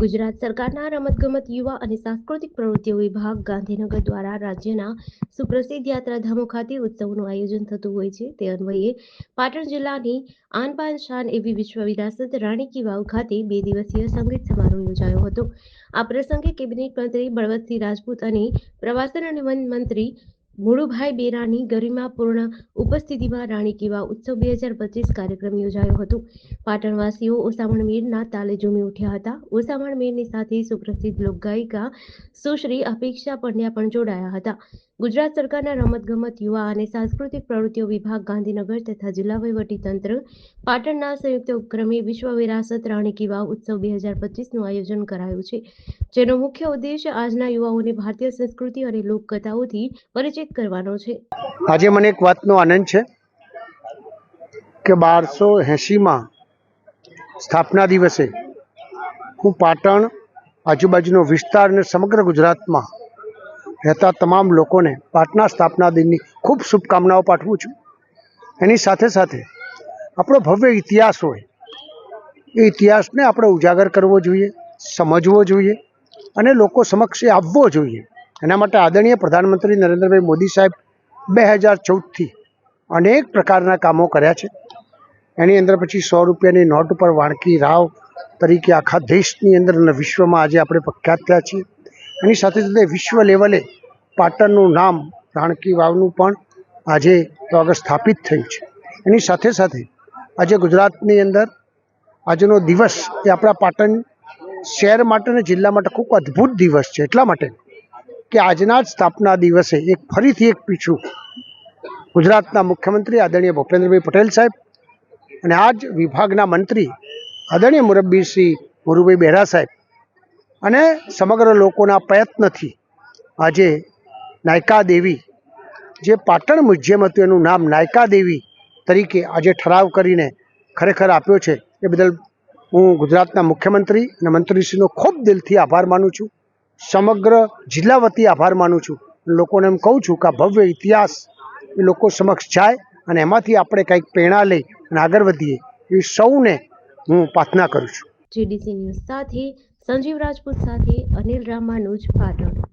ગુજરાત સરકારના રમતગમત યુવા અને સાંસ્કૃતિક પ્રવૃત્તિઓ વિભાગ ગાંધીનગર દ્વારા રાજ્યના સુપ્રસિદ્ધ યાત્રાધામો ખાતે ઉત્સવનું આયોજન થતું હોય છે. તે અન્વયે પાટણ જિલ્લાની આન બાન શાન એવી વિશ્વ વિરાસત રાણી કી વાવ ખાતે 2 દિવસીય સંગીત સમારોહ યોજાયો હતો. આ પ્રસંગે કેબિનેટ મંત્રી બળવંતસિંહ રાજપૂત અને પ્રવાસન અને વન મંત્રી મુળુભાઈ બેરાની ગરિમાપૂર્ણ ઉપસ્થિતિમાં રાણી કી વાવ ઉત્સવ 2025 કાર્યક્રમ યોજાયો હતો. પાટણવાસીઓ ઓસામણ મેળના તાલે ઝૂમી ઉઠ્યા હતા. ઓસામણ મેળની સાથે સુપ્રસિદ્ધ લોકગાયિકા સુશ્રી અપેક્ષા પંડ્યા પણ જોડાયા હતા. ગુજરાત સરકારના રમતગમત યુવા અને સાંસ્કૃતિક પ્રવૃત્તિઓ વિભાગ ગાંધીનગર તથા જિલ્લા વહીવટીતંત્ર પાટણના સંયુક્ત ઉપક્રમે વિશ્વ વિરાસત રાણી કી વાવ ઉત્સવ 2025નું આયોજન કરાયું છે, જેનો મુખ્ય ઉદ્દેશ આજના યુવાઓને ભારતીય સંસ્કૃતિ અને લોકકથાઓથી પરિચિત કરવાનો છે. આજે મને એક વાતનો આનંદ છે કે 1280માં સ્થાપના દિવસે હું પાટણ આજુબાજુનો વિસ્તાર અને સમગ્ર ગુજરાતમાં રહેતા તમામ લોકોને પાટણના સ્થાપના દિનની ખૂબ શુભકામનાઓ પાઠવું છું. એની સાથે સાથે આપણો ભવ્ય ઇતિહાસ હોય એ ઇતિહાસને આપણે ઉજાગર કરવો જોઈએ, સમજવો જોઈએ અને લોકો સમક્ષ આવવો જોઈએ. એના માટે આદરણીય પ્રધાનમંત્રી નરેન્દ્રભાઈ મોદી સાહેબ 2014થી અનેક પ્રકારના કામો કર્યા છે. એની અંદર પછી 100 રૂપિયાની નોટ ઉપર વાણકી રાવ તરીકે આખા દેશની અંદર અને વિશ્વમાં આજે આપણે પ્રખ્યાત થયા છીએ. એની સાથે સાથે વિશ્વ લેવલે પાટણનું નામ રાણકી વાવનું પણ આજે આગળ સ્થાપિત થયું છે. એની સાથે સાથે આજે ગુજરાતની અંદર આજનો દિવસ એ આપણા પાટણ શહેર માટે અને જિલ્લા માટે ખૂબ અદ્ભુત દિવસ છે. એટલા માટે કે આજના જ સ્થાપના દિવસે ફરીથી એક પીછું ગુજરાતના મુખ્યમંત્રી આદરણીય ભૂપેન્દ્રભાઈ પટેલ સાહેબ અને આ જ વિભાગના મંત્રી આદરણીય મુરબ્બીશ્રી મુળુભાઈ બેરા સાહેબ અને સમગ્ર લોકોના પ્રયત્નથી આજે નાયકા દેવી, જે પાટણ મ્યુઝિયમ હતું એનું નામ નાયકા દેવી તરીકે આજે ઠરાવ કરીને ખરેખર આપ્યો છે. એ બદલ હું ગુજરાતના મુખ્યમંત્રી અને મંત્રીશ્રીનો ખૂબ દિલથી આભાર માનું છું. સમગ્ર જિલ્લા વતી આભાર માનું છું. લોકોને એમ કહું છું કે આ ભવ્ય ઇતિહાસ એ લોકો સમક્ષ જાય અને એમાંથી આપણે કંઈક પ્રેરણા લઈ અને આગળ વધીએ એ સૌને હું પ્રાર્થના કરું છું. જીડીસી ન્યૂઝ સાથે સંજીવ રાજપૂત સાથે અનિલ રામાનુજ, પાટણ.